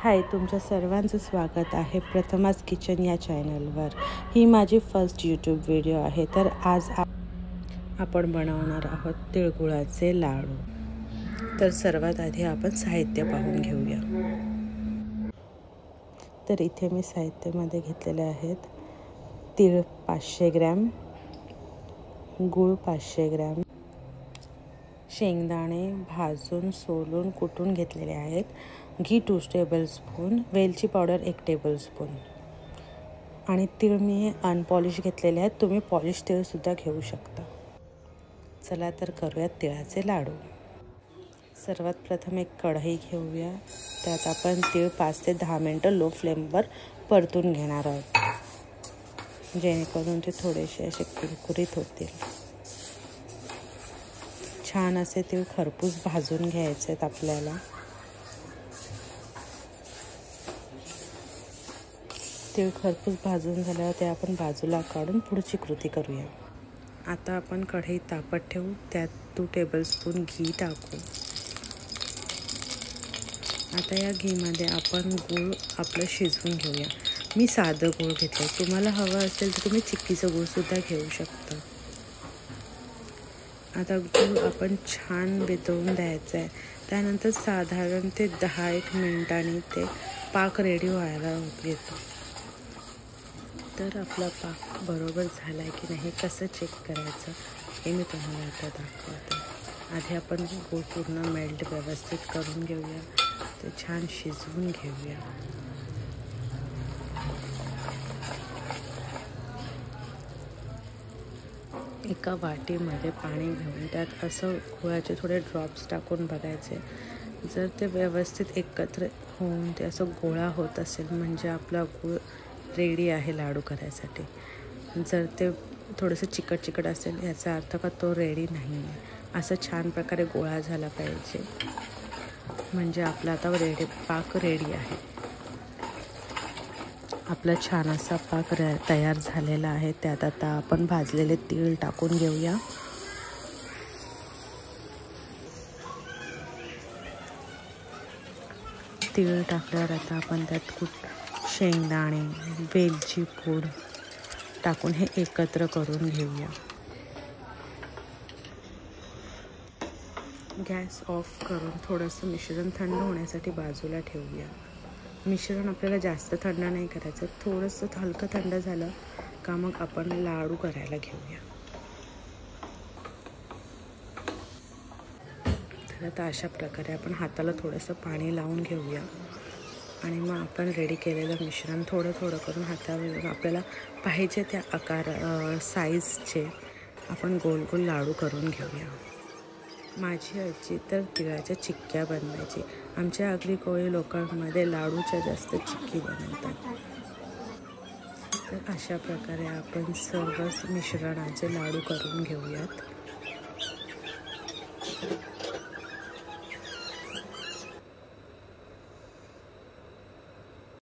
हाय, तुमच्या सर्वांचं स्वागत आहे प्रथमास किचन या चॅनलवर। ही माझी फर्स्ट यूट्यूब व्हिडिओ आहे। तर आज आपण बनवणार आहोत तिळगुळाचे लाडू। तर सर्वात आधी आपण साहित्य पाहून घेऊया। तर इथे मी साहित्यामध्ये घेतलेले आहेत तीळ 500 ग्रॅम, गूळ 500 ग्रॅम, शेंगदाणे भाजून सोलून कुटून घेतलेले आहेत, घी 2 टेबलस्पून, वेलची पावडर 1 टेबलस्पून आणि तीळ मी अनपॉलिश घेतलेले आहेत। तुम्ही पॉलिश तीळसुद्धा घेऊ शकता। चला तर करूया तिळाचे लाडू। सर्वात प्रथम एक कढई घेऊया। त्यात आपण तीळ 5 ते 10 मिनिटं लो फ्लेमवर परतून घेणार आहोत, जेणेकरून ते थोडेसे असे कुरकुरीत होतील। छान असे तीळ खरपूस भाजून घ्यायचे आहेत आपल्याला। तीळ खरपूस भाजून झाल्यावर ते आपण बाजूला काढून पुढची कृती करूया। आता आपण कढई तापत ठेवू, त्यात 2 टेबलस्पून घी टाकू। आता या घीमध्ये आपण गूळ आपलं शिजवून घेऊया। मी साधं गूळ घेतलं, तुम्हाला हवं असेल तर तुम्ही चिक्कीचं गूळसुद्धा घेऊ शकता। आता गूळ आपण छान वितळून द्यायचं आहे। त्यानंतर साधारण ते 10-1 मिनिटांनी ते पाक रेडी व्हायला येतो। तर आपला पाक बरोबर झाला आहे की नाही कसं चेक करायचं हे मी तुम्हाला आता दाखवते। आधी आपण गूळ पूर्ण मेल्ट व्यवस्थित करून घेऊया, ते छान शिजवून घेऊया। एका वाटीमध्ये पाणी घेऊन त्यात असं गुळाचे थोडे ड्रॉप्स टाकून बघायचे। जर ते व्यवस्थित एकत्र होऊन ते असं गोळा होत असेल म्हणजे आपला गूळ रेडी आहे लाडू करायसाठी। जर ते थोडंसं चिकट असेल याचा अर्थ का तो रेडी नाही आहे। असं छान प्रकारे गोळा झाला पाहिजे, म्हणजे आपला आता पाक रेडी आहे। आपला छान असा पाक तयार झालेला आहे। त्यात आता आपण भाजलेले तीळ टाकून घेऊया। तीळ टाकल्यावर आता आपण त्यात शेंगदाणे, वेलची पूड टाकून हे एकत्र करून घेऊया। गॅस ऑफ करून थोडंसं मिश्रण थंड होण्यासाठी बाजूला ठेवूया। मिश्रण आपल्याला जास्त थंड नाही करायचं, थोडंसं हलकं थंड झालं का मग आपण लाडू करायला घेऊया। तर आता अशा प्रकारे आपण हाताला थोडंसं पाणी लावून घेऊया आणि मग आपण रेडी केलेलं मिश्रण थोडं थोडं करून हातावर आपल्याला पाहिजे त्या साईजचे आपण गोल गोल लाडू करून घेऊया। माझी आजी तर तिळाच्या चिक्क्या बनवायची। आमच्या आगरी कोळी लोकांमध्ये लाडूच्या जास्त चिक्की बनवतात। तर अशा प्रकारे आपण सर्व मिश्रणाचे लाडू करून घेऊयात।